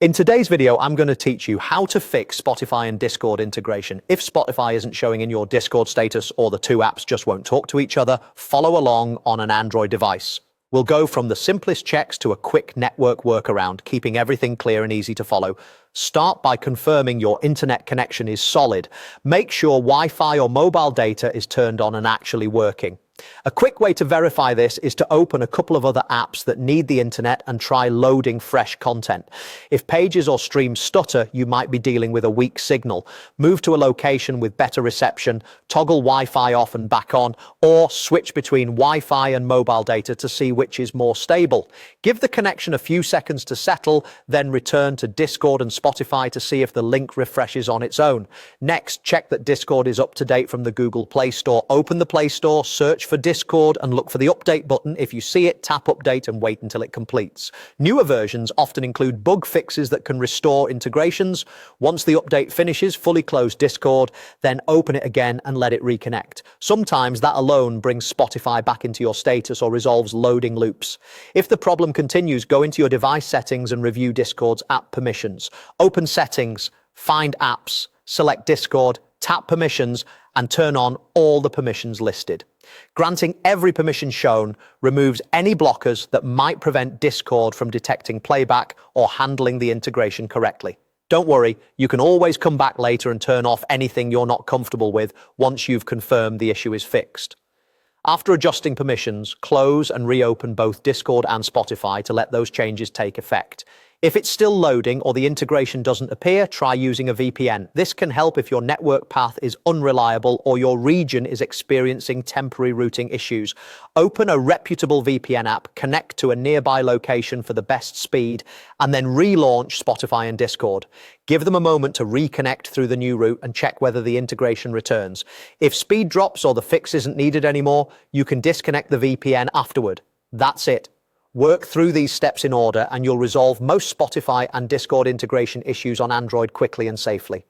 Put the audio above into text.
In today's video, I'm going to teach you how to fix Spotify and Discord integration. If Spotify isn't showing in your Discord status or the two apps just won't talk to each other, follow along on an Android device. We'll go from the simplest checks to a quick network workaround, keeping everything clear and easy to follow. Start by confirming your internet connection is solid. Make sure Wi-Fi or mobile data is turned on and actually working. A quick way to verify this is to open a couple of other apps that need the internet and try loading fresh content. If pages or streams stutter, you might be dealing with a weak signal. Move to a location with better reception, toggle Wi-Fi off and back on, or switch between Wi-Fi and mobile data to see which is more stable. Give the connection a few seconds to settle, then return to Discord and Spotify to see if the link refreshes on its own. Next, check that Discord is up to date from the Google Play Store. Open the Play Store, search for Discord and look for the update button. If you see it, tap update and wait until it completes. Newer versions often include bug fixes that can restore integrations. Once the update finishes, fully close Discord, then open it again and let it reconnect. Sometimes that alone brings Spotify back into your status or resolves loading loops. If the problem continues, go into your device settings and review Discord's app permissions. Open Settings, find Apps, select Discord, tap Permissions, and turn on all the permissions listed. Granting every permission shown removes any blockers that might prevent Discord from detecting playback or handling the integration correctly. Don't worry, you can always come back later and turn off anything you're not comfortable with once you've confirmed the issue is fixed. After adjusting permissions, close and reopen both Discord and Spotify to let those changes take effect. If it's still loading or the integration doesn't appear, try using a VPN. This can help if your network path is unreliable or your region is experiencing temporary routing issues. Open a reputable VPN app, connect to a nearby location for the best speed, and then relaunch Spotify and Discord. Give them a moment to reconnect through the new route and check whether the integration returns. If speed drops or the fix isn't needed anymore, you can disconnect the VPN afterward. That's it. Work through these steps in order and you'll resolve most Spotify and Discord integration issues on Android quickly and safely.